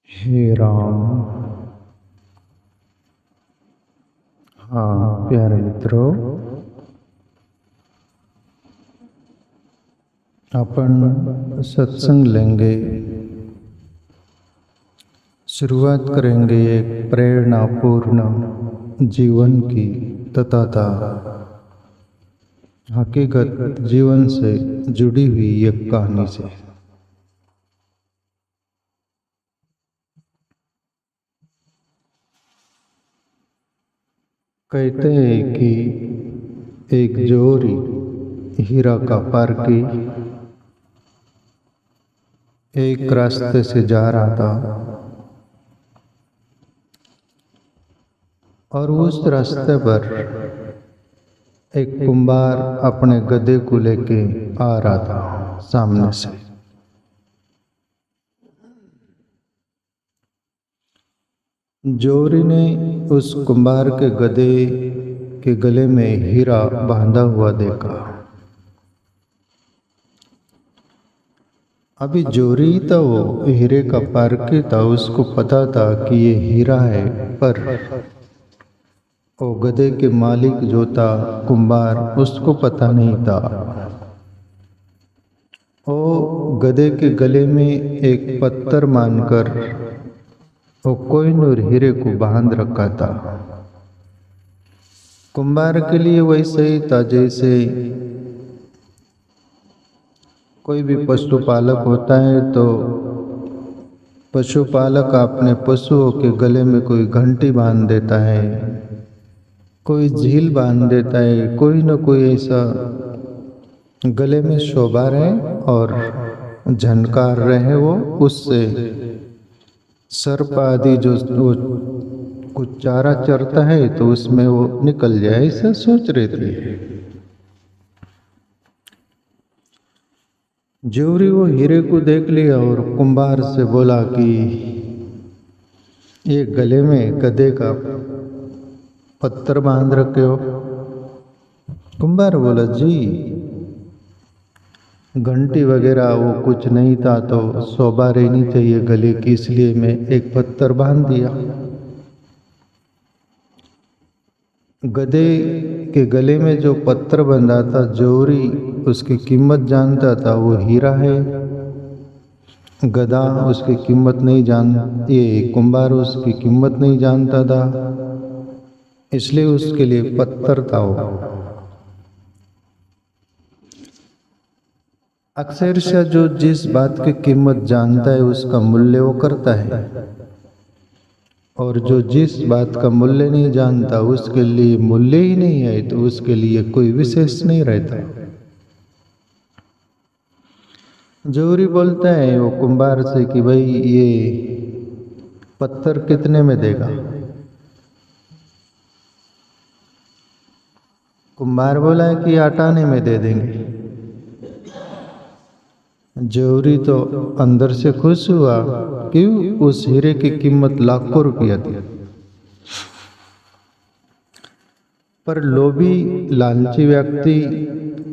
हे राम। हाँ प्यारे मित्रों, अपन सत्संग लेंगे। शुरुआत करेंगे एक प्रेरणापूर्ण जीवन की तथा हकीकत जीवन से जुड़ी हुई एक कहानी से। कहते हैं कि एक जोरी हीरा का पारकी एक रास्ते से जा रहा था और उस रास्ते पर एक कुंभार अपने गधे को लेके आ रहा था सामने से। जोरी ने उस कुंभार के गधे के गले में हीरा बांधा हुआ देखा। अभी जोरी था, वो हीरे का पारकी था, उसको पता था कि ये हीरा है, पर वो गधे के मालिक जो था कुंभार, उसको पता नहीं था। वो गधे के गले में एक पत्थर मानकर वो कोहिनूर हीरे को बांध रखा था। कुंभार के लिए वैसे ही था जैसे कोई भी पशुपालक होता है तो पशुपालक अपने पशुओं के गले में कोई घंटी बांध देता है, कोई झील बांध देता है, कोई न कोई ऐसा गले में शोभा रहे और झनकार रहे, वो उससे सर्प आदि जो कुछ चारा चरता है तो उसमें वो निकल जाए, ऐसा सोच रहे थे। जोरी वो हीरे को देख लिया और कुंभार से बोला कि ये गले में गधे का पत्थर बांध रखे हो। कुंभार बोला, जी घंटी वगैरह वो कुछ नहीं था तो शोभा रहनी चाहिए गले की, इसलिए मैं एक पत्थर बांध दिया। गधे के गले में जो पत्थर बंधा था, जोरी उसकी कीमत जानता था, वो हीरा है। गधा उसकी कीमत नहीं ये कुंभार उसकी कीमत नहीं जानता था, इसलिए उसके लिए पत्थर था वो। अक्सरशः जो जिस बात की कीमत जानता है उसका मूल्य वो करता है, और जो जिस बात का मूल्य नहीं जानता उसके लिए मूल्य ही नहीं है, तो उसके लिए कोई विशेष नहीं रहता। जोरी बोलता है वो कुंभार से कि भाई ये पत्थर कितने में देगा। कुंभार बोला है कि 8 आने में दे देंगे। जोरी तो अंदर से खुश हुआ, क्यों, उस हीरे की कीमत लाखों रुपया थी। पर लोभी लालची व्यक्ति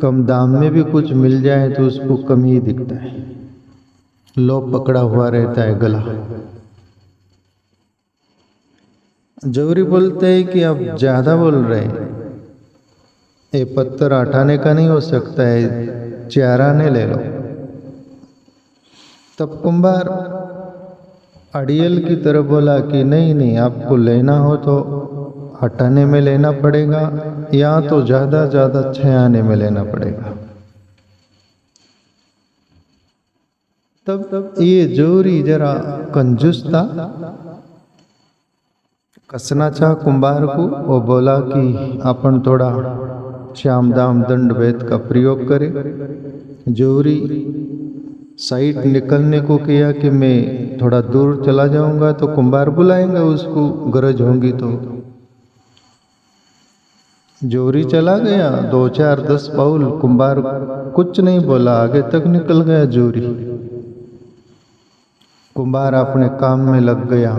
कम दाम में भी कुछ मिल जाए तो उसको कम ही दिखता है, लोभ पकड़ा हुआ रहता है गला। जोरी बोलते हैं कि आप ज्यादा बोल रहे हैं, ये पत्थर 8 आने का नहीं हो सकता है, 4 आने ले लो। तब कुंभार अड़ियल की तरह बोला कि नहीं नहीं, आपको लेना हो तो 8 आने में लेना पड़ेगा, या तो ज्यादा 6 आने में लेना पड़ेगा। तब ये जोरी जरा कंजूस था, कसना चाह कुंभार को। वो बोला कि अपन थोड़ा श्याम दाम दंड भेद का प्रयोग करें। जोरी साइड निकलने को किया कि मैं थोड़ा दूर चला जाऊंगा तो कुंभार बुलाएंगा, उसको गरज होगी तो। जोरी चला गया 2 4 10 पाउल, कुंभार कुछ नहीं बोला, आगे तक निकल गया जोरी। कुंभार अपने काम में लग गया।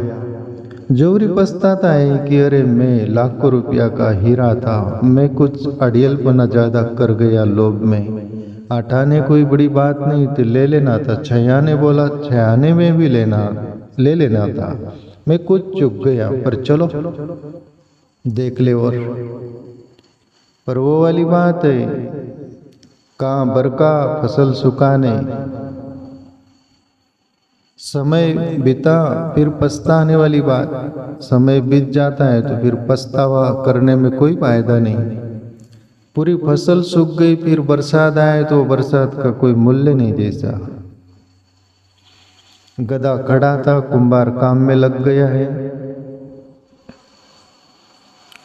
जोरी पछताता है कि अरे मैं लाखों रुपया का हीरा था, मैं कुछ अड़ियलपना ज्यादा कर गया लोभ में। 8 आने कोई बड़ी बात नहीं थी, ले लेना था। 6 आने बोला, 6 आने में भी लेना, ले लेना था, मैं कुछ चूक गया, पर चलो देख ले। और पर वो वाली बात है, कहाँ बरका फसल सुखाने, समय बीता फिर पछताने वाली बात। समय बीत जाता है तो फिर पछतावा करने में कोई फायदा नहीं। पूरी फसल सूख गई, फिर बरसात आए तो बरसात का कोई मूल्य नहीं जैसा। गधा खड़ा था, कुंभार काम में लग गया है।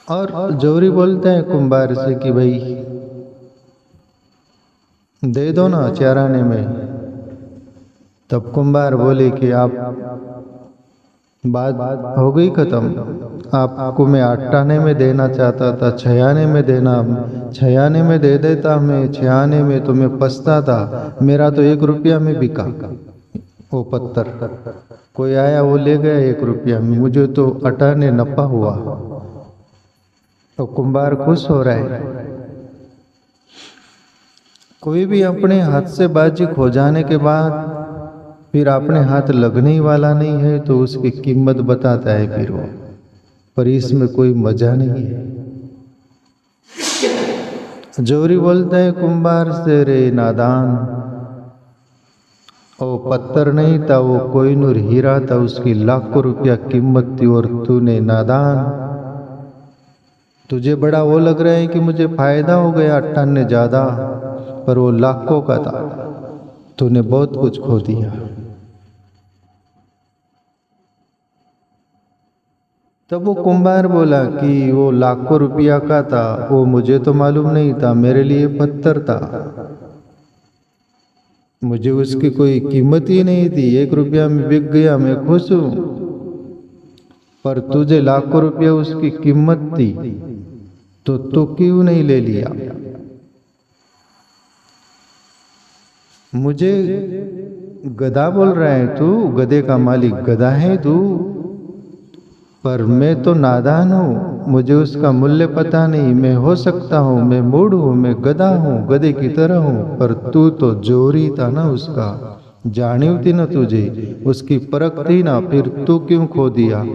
और जोरी बोलते हैं कुंभार से कि भाई दे दो ना चराने में। तब कुंभार बोले कि आप बात हो गई खत्म, आपको मैं आटाने में देना चाहता था, छयाने में देना, छयाने में दे देता, मैं छयाने में तो मैं पछता। मेरा तो 1 रुपया में बिका वो पत्थर, कोई आया वो ले गया 1 रुपया में, मुझे तो अटाने नफा हुआ। तो कुंभार खुश हो रहा है। कोई भी अपने हाथ से बाजी खो जाने के बाद फिर अपने हाथ लगने ही वाला नहीं है तो उसकी कीमत बताता है फिर वो, पर इसमें कोई मजा नहीं है। जोरी बोलता है कुंभार से, रे नादान, वो पत्थर नहीं था, वो कोहिनूर हीरा था, उसकी लाखों रुपया कीमत थी, और तूने नादान, तुझे बड़ा वो लग रहा है कि मुझे फायदा हो गया अट्ठाने ज्यादा, पर वो लाखों का था, तूने बहुत कुछ खो दिया। तब वो कुंभार बोला कि वो लाखों रुपया का था, वो मुझे तो मालूम नहीं था, मेरे लिए पत्थर था, मुझे उसकी कोई कीमत ही नहीं थी, 1 रुपया में बिक गया, मैं खुश हूं। पर तुझे लाखों रुपया उसकी कीमत थी तो तू क्यों नहीं ले लिया? मुझे गधा बोल रहा है तू, गधे का मालिक गधा है तू, पर मैं तो नादान हूँ, मुझे उसका मूल्य पता नहीं। मैं हो सकता हूँ मैं मूढ़ हूँ, मैं गधा हूँ, गधे की तरह हूँ, पर तू तो जोरी था ना, उसका जानी थी ना तुझे, उसकी परख थी ना, फिर तू क्यों खो दिया?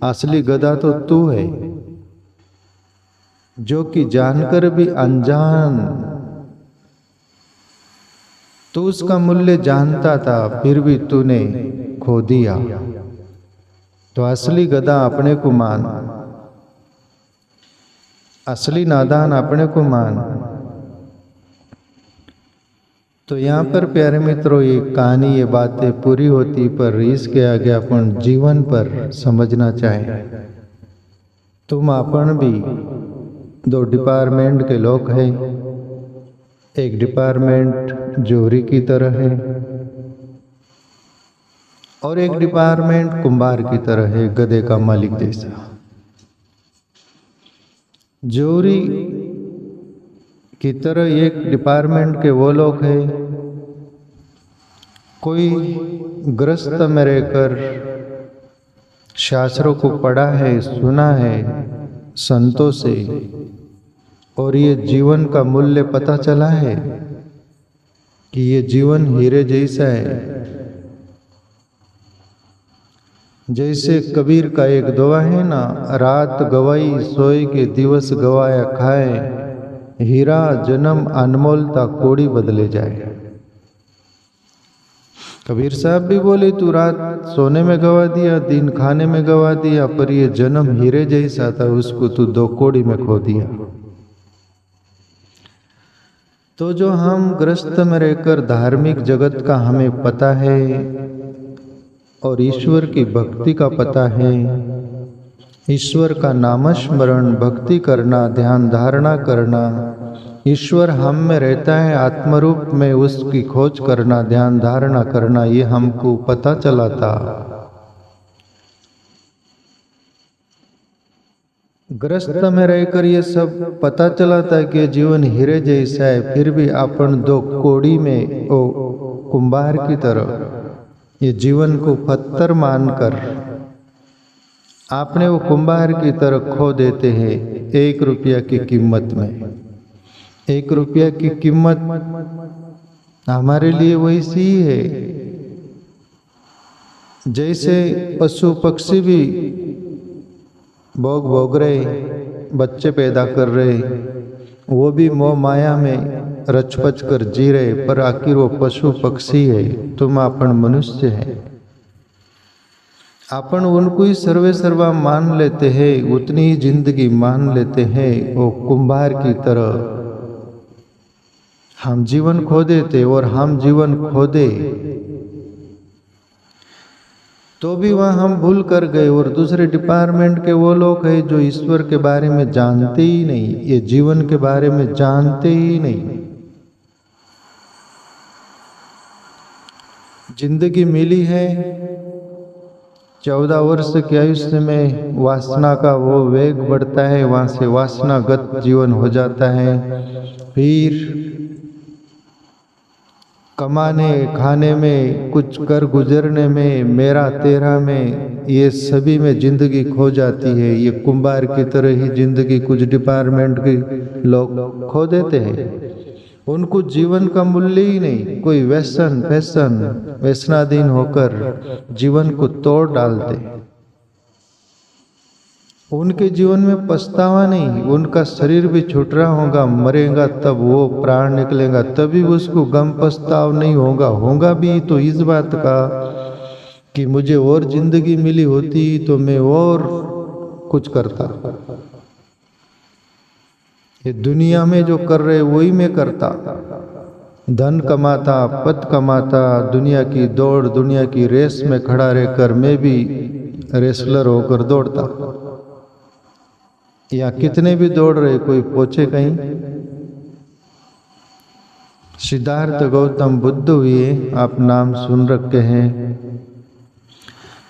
असली गधा तो तू है, जो कि जानकर भी अनजान। तू उसका मूल्य जानता था फिर भी तूने खो दिया। तो असली गधा अपने को मान, असली नादान अपने को मान। तो यहाँ पर प्यारे मित्रों ये कहानी, ये बातें पूरी होती, पर इसके आगे अपन जीवन पर समझना चाहें। तुम अपन भी 2 डिपार्टमेंट के लोग हैं। एक डिपार्टमेंट जोरी की तरह है और एक डिपार्टमेंट कुंभार की तरह है, गधे का मालिक जैसा। जोरी की तरह एक डिपार्टमेंट के वो लोग हैं, कोई ग्रस्त में रहकर शास्त्रों को पढ़ा है, सुना है संतों से, और ये जीवन का मूल्य पता चला है कि ये जीवन हीरे जैसा है। जैसे कबीर का एक दुआ है ना, रात गवाई सोए के दिवस गवाया खाए, हीरा जन्म अनमोलता कोड़ी बदले जाए। कबीर साहब भी बोले तू रात सोने में गवा दिया, दिन खाने में गवा दिया, पर ये जन्म हीरे जैसा था, उसको तू 2 कौड़ी में खो दिया। तो जो हम ग्रस्त में रहकर धार्मिक जगत का हमें पता है और ईश्वर की भक्ति का पता है, ईश्वर का नामस्मरण, भक्ति करना, ध्यान धारणा करना, ईश्वर हम में रहता है आत्मरूप में, उसकी खोज करना, ध्यान धारणा करना, ये हमको पता चला था। ग्रस्त में रहकर ये सब पता चला था कि जीवन हीरे जैसा है, फिर भी अपन 2 कौड़ी में ओ कुंभार की तरह ये जीवन को पत्थर मानकर आपने वो कुंभार की तरह खो देते हैं 1 रुपया की कीमत में। 1 रुपया की कीमत हमारे लिए वैसी ही है जैसे पशु पक्षी भी भोग रहे, बच्चे पैदा कर रहे, वो भी मोह माया में रचपच कर जी रहे, पर आखिर वो पशु पक्षी है, तुम अपन मनुष्य है। अपन उनको ही सर्वे सर्वा मान लेते हैं, उतनी ही जिंदगी मान लेते हैं। वो कुंभार की तरह हम जीवन खो देते, और हम जीवन खो दे तो भी वहाँ हम भूल कर गए। और दूसरे डिपार्टमेंट के वो लोग हैं जो ईश्वर के बारे में जानते ही नहीं, ये जीवन के बारे में जानते ही नहीं। जिंदगी मिली है, 14 वर्ष के आयुष्य में वासना का वो वेग बढ़ता है, वहाँ से वासनागत जीवन हो जाता है। फिर कमाने खाने में, कुछ कर गुजरने में, मेरा तेरा में, ये सभी में जिंदगी खो जाती है। ये कुंभार की तरह ही जिंदगी कुछ डिपार्टमेंट के लोग खो देते हैं। उनको जीवन का मूल्य ही नहीं, कोई व्यसनाधीन होकर जीवन को तोड़ डालते। उनके जीवन में पछतावा नहीं, उनका शरीर भी छूट रहा होगा, मरेगा तब वो प्राण निकलेगा, तभी उसको गम पछताव नहीं होगा। होगा भी तो इस बात का कि मुझे और जिंदगी मिली होती तो मैं और कुछ करता। ये दुनिया में जो कर रहे वही मैं करता, धन कमाता, पद कमाता, दुनिया की दौड़, दुनिया की रेस में खड़ा रहकर मैं भी रेसलर होकर दौड़ता। या कितने भी दौड़ रहे, कोई पहुंचे कहीं। सिद्धार्थ गौतम बुद्ध हुए, आप नाम सुन रखे हैं।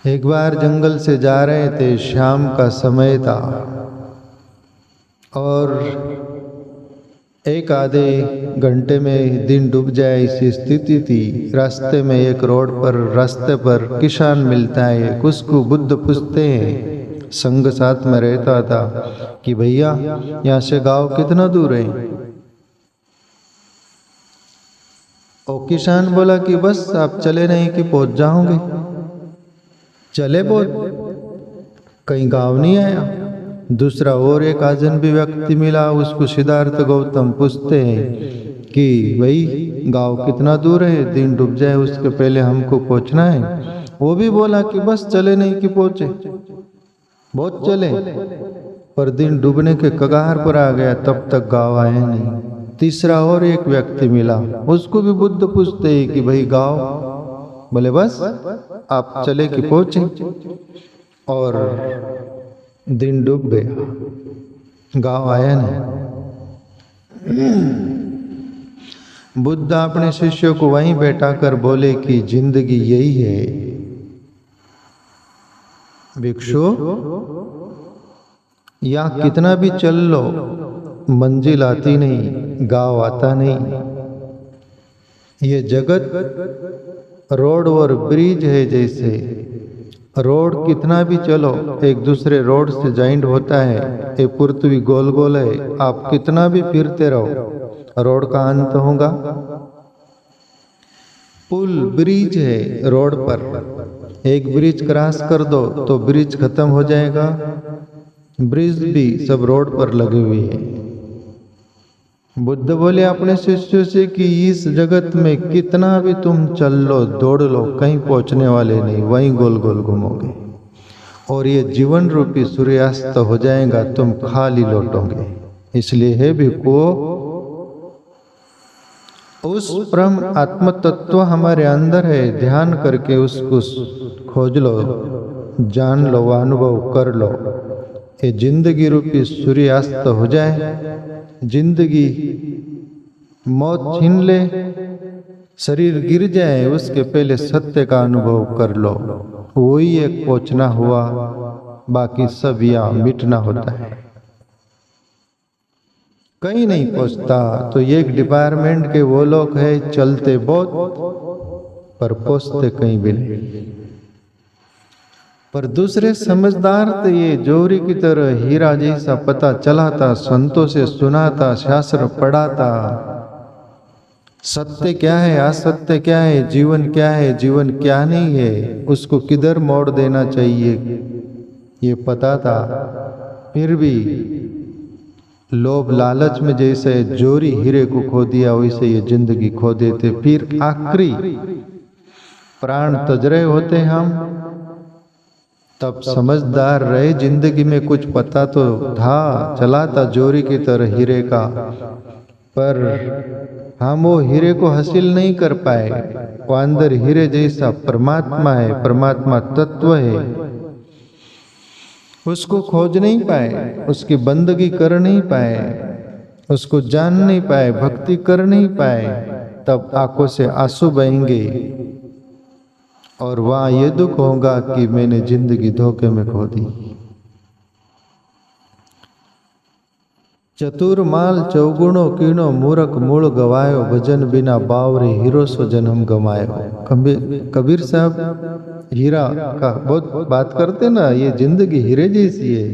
एक बार जंगल से जा रहे थे, शाम का समय था और एक आधे घंटे में दिन डूब जाए ऐसी स्थिति थी। रास्ते में एक रोड पर, रास्ते पर किसान मिलता है, उसको बुद्ध पूछते हैं, संग साथ में रहता था, कि भैया यहाँ से गांव कितना दूर है? और किसान बोला कि बस आप चले नहीं कि पहुंच जाओगे। चले बहुत, कहीं गांव नहीं आया। दूसरा और एक अजनबी व्यक्ति मिला, उसको सिद्धार्थ गौतम पूछते हैं कि भाई गांव कितना दूर है, दिन डूब जाए उसके पहले हमको पहुंचना है। वो भी बोला कि बस चले नहीं कि पहुंचे। बहुत चले पर दिन डूबने के कगार पर आ गया, तब तक गांव आए नहीं। तीसरा और एक व्यक्ति मिला, उसको भी बुद्ध पूछते हैं कि भाई गांव? बोले बस आप चले कि पहुंचे। और दिन डूब गया, गांव आया नहीं। बुद्ध अपने शिष्यों को वहीं बैठा कर बोले कि जिंदगी यही है भिक्षु, या कितना भी चल लो मंजिल आती नहीं, गांव आता नहीं। ये जगत रोड और ब्रिज है, जैसे रोड कितना भी चलो एक दूसरे रोड से जॉइंट होता है। ये पृथ्वी गोल गोल है, आप कितना भी फिरते रहो रोड का अंत होगा। पुल ब्रिज है, रोड पर एक ब्रिज क्रॉस कर दो तो ब्रिज खत्म हो जाएगा। ब्रिज भी सब रोड पर लगे हुए हैं। बुद्ध बोले अपने शिष्यों से कि इस जगत में कितना भी तुम चल लो, दौड़ लो, कहीं पहुंचने वाले नहीं, वहीं गोल गोल घूमोगे और ये जीवन रूपी सूर्यास्त हो जाएगा, तुम खाली लौटोगे। इसलिए है भिक्षु, उस परम आत्म तत्व हमारे अंदर है, ध्यान करके उसको खोज लो, जान लो, अनुभव कर लो। ये जिंदगी रूपी सूर्यास्त हो जाए, जिंदगी मौत छीन ले, शरीर गिर जाए, उसके पहले सत्य का अनुभव कर लो। वही एक पहुंचना हुआ, बाकी सब या मिटना होता है। कहीं नहीं पहुंचता तो एक डिपार्टमेंट के वो लोग हैं, चलते बहुत पर पहुंचते कहीं भी नहीं। पर दूसरे समझदार थे, ये जोहरी की तरह हीरा जैसा पता चलाता, संतों से सुनाता, शास्त्र पढ़ाता, सत्य क्या है, असत्य क्या है, जीवन क्या है, जीवन क्या नहीं है, उसको किधर मोड़ देना चाहिए, ये पता था। फिर भी लोभ लालच में जैसे जोरी हीरे को खो दिया, वैसे ये जिंदगी खो देते। फिर आखिरी प्राण तज रहे होते हम, तब समझदार रहे, जिंदगी में कुछ पता तो था, चला था जोरी की तरह हीरे का, पर हम वो हीरे को हासिल नहीं कर पाए। वो अंदर हीरे जैसा परमात्मा है, परमात्मा तत्व है, उसको खोज नहीं पाए, उसकी बंदगी कर नहीं पाए, उसको जान नहीं पाए, भक्ति कर नहीं पाए। तब आंखों से आंसू बहेंगे और वहां ये दुख होगा कि मैंने जिंदगी धोखे में खो दी। चतुर माल चौगुणो कीनो मूरख मूल गवायो, भजन बिना बावरे हीरो सो जन्म गमायो। कबीर साहब हीरा का बहुत बात करते ना, ये जिंदगी हीरे जैसी है।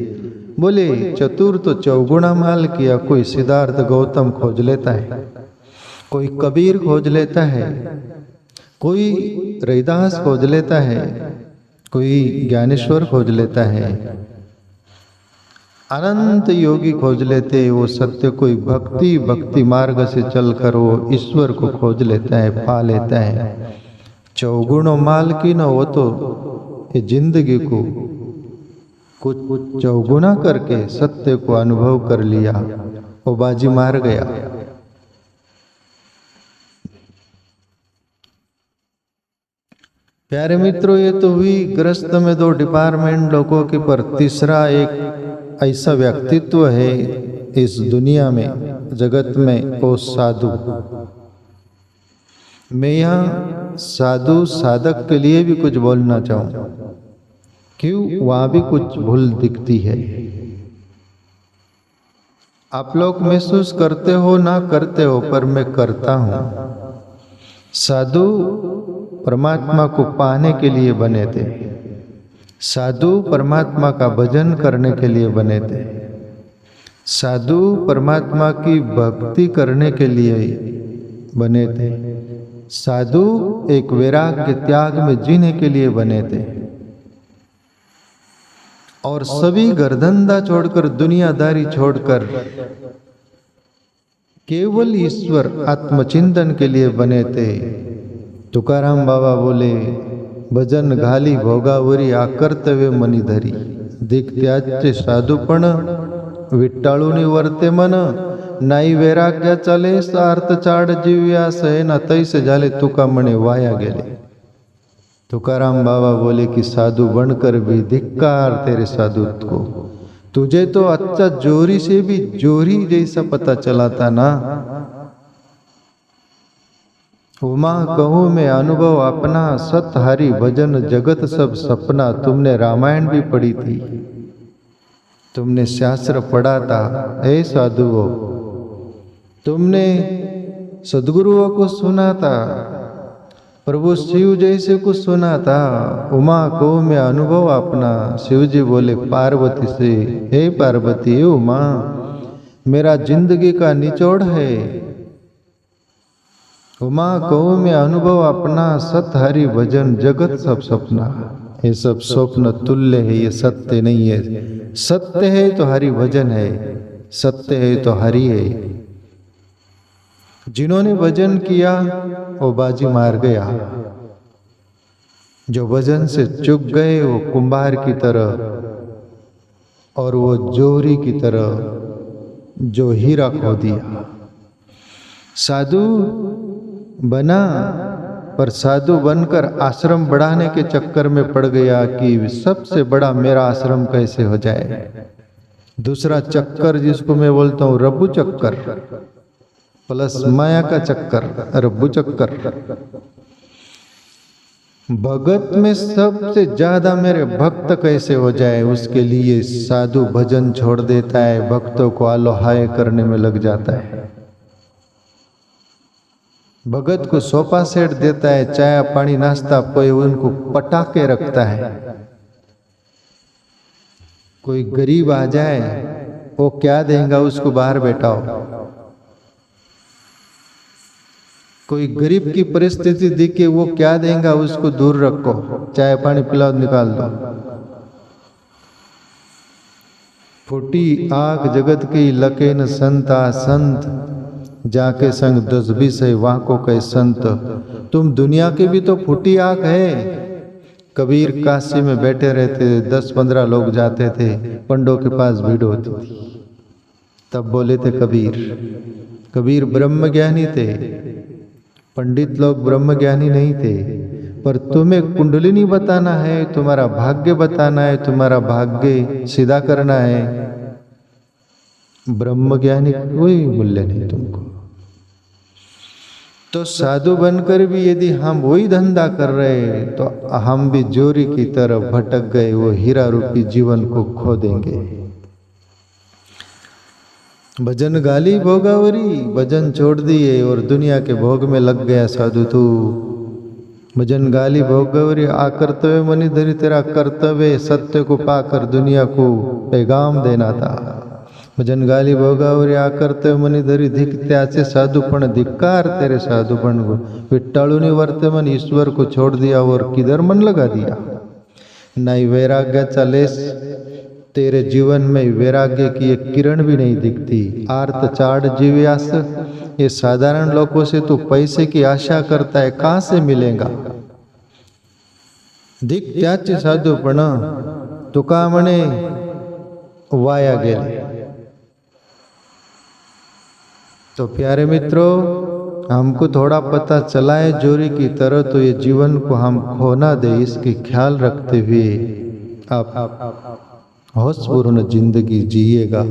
बोले चतुर तो चौगुणा माल किया, कोई सिद्धार्थ गौतम खोज लेता है, कोई कबीर खोज लेता है, कोई रैदास खोज लेता है, कोई ज्ञानेश्वर खोज लेता है, अनंत योगी खोज लेते। वो सत्य कोई भक्ति मार्ग से चलकर वो ईश्वर को खोज लेता है, पा लेता है। चौगुणों माल की न, वो तो ये जिंदगी को कुछ चौगुना करके सत्य को अनुभव कर लिया, वो बाजी मार गया। प्यारे मित्रों, ये तो हुई ग्रस्त में दो डिपार्टमेंट लोगों की, पर तीसरा एक ऐसा व्यक्तित्व है इस दुनिया में, जगत में, वो साधु। मैं यहाँ साधु साधक के लिए भी कुछ बोलना चाहूं। क्यों? वहां भी कुछ भूल दिखती है। आप लोग महसूस करते हो ना करते हो, पर मैं करता हूं। साधु परमात्मा को पाने के लिए बने थे, साधु परमात्मा का भजन करने के लिए बने थे, साधु परमात्मा की भक्ति करने के लिए बने थे, साधु एक वैराग्य त्याग में जीने के लिए बने थे। और सभी घरधंधा छोड़कर, दुनियादारी छोड़कर केवल ईश्वर आत्मचिंतन के लिए बने थे। तुकाराम बाबा बोले, भजन घाली भोगावरी, आ कर्तव्य मनी धरी। दिख त्याचे साधुपण, विट्टाळूनी वर्ते मन, नाई वैराग्य चले, सार्थ चाड जीव्या सहेना, तैसे झाले तुका मणे वाया गेले। तुकाराम बाबा बोले कि साधु बनकर भी धिक्कार तेरे साधुत्व को, तुझे तो अच्छा जोरी से भी जोरी जैसा पता चला था ना। उमा कहूँ मैं अनुभव अपना, सत हरि भजन जगत सब सपना। तुमने रामायण भी पढ़ी थी, तुमने शास्त्र पढ़ा था, हे साधुओं, तुमने सदगुरुओं को सुना था, प्रभु शिव जैसे को सुना था। उमा को मैं अनुभव अपना। शिव जी बोले पार्वती से, हे पार्वती, हे उमा, मेरा जिंदगी का निचोड़ है। उमा कहो मैं अनुभव अपना, सत हरि भजन जगत सब सपना। ये सब स्वप्न तुल्य है, ये सत्य नहीं है। सत्य है तो हरि भजन है, सत्य है तो हरि है। जिन्होंने भजन किया वो बाजी मार गया, जो भजन से चूक गए वो कुंभार की तरह और वो जोहरी की तरह जो हीरा खो दिया। साधु बना, पर साधु बनकर आश्रम बढ़ाने के चक्कर में पड़ गया कि सबसे बड़ा मेरा आश्रम कैसे हो जाए। दूसरा चक्कर जिसको मैं बोलता हूँ रब्बू चक्कर प्लस माया का चक्कर, रब्बू चक्कर। भगत में सबसे ज्यादा मेरे भक्त कैसे हो जाए, उसके लिए साधु भजन छोड़ देता है, भक्तों को आलोहाय करने में लग जाता है। भगत को सोफा सेट देता है, चाय पानी नाश्ता, कोई उनको पटाके रखता है। कोई गरीब आ जाए वो क्या देगा उसको, बाहर बैठाओ। कोई गरीब की परिस्थिति दिखे वो क्या देगा उसको दूर रखो, चाय पानी पिलाओ निकाल दो। फूटी आग जगत की लके न संता संत, जाके संग दस बीस है वहां को कहे संत। तुम दुनिया के भी तो फूटी आग है। कबीर काशी में बैठे रहते, 10-15 लोग जाते थे, पंडों के पास भीड़ होती थी। तब बोले थे कबीर, कबीर ब्रह्म ज्ञानी थे, पंडित लोग ब्रह्म ज्ञानी नहीं थे, पर तुम्हें कुंडलिनी बताना है, तुम्हारा भाग्य बताना है, तुम्हारा भाग्य सीधा करना है, ब्रह्म ज्ञानी कोई मूल्य नहीं तुमको। तो साधु बनकर भी यदि हम वही धंधा कर रहे हैं तो हम भी जोरी की तरफ भटक गए, वो हीरा रूपी जीवन को खो देंगे। भजन गाली भोगावरी, भजन छोड़ दिए और दुनिया के भोग में लग गया साधु तू। भजन गाली भोगावरी आ कर्तव्य मनि धरी, तेरा कर्तव्य सत्य को पाकर दुनिया को पैगाम देना था। भजन गाली भोगावरी आ कर्तव्य मनि धरी, धिक त्याचे साधुपण धिक्कार तेरे साधुपण को। विट्टालुनी वर्तमान ईश्वर को छोड़ दिया और किधर मन लगा दिया। नहीं वैराग्याचा लेस तेरे जीवन में, वैराग्य की एक किरण भी नहीं दिखती। आर्त चाड़ जीव्यास, ये साधारण लोगों से तू पैसे की आशा करता है, कहां से मिलेगा। धिक त्याचे साधुपण तुका म्हणे वाया गेले। तो प्यारे मित्रों, हमको थोड़ा पता चला है जोरी की तरह, तो ये जीवन को हम खोना दे, इसकी ख्याल रखते हुए आप होशपूर्ण जिंदगी जिएगा।